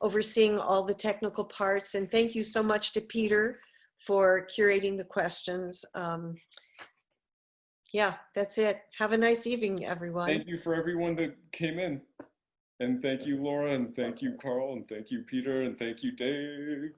overseeing all the technical parts, and thank you so much to Peter for curating the questions. Yeah, that's it. Have a nice evening, everyone. Thank you for everyone that came in. And thank you, Laura, and thank you, Carl, and thank you, Peter, and thank you, Dave.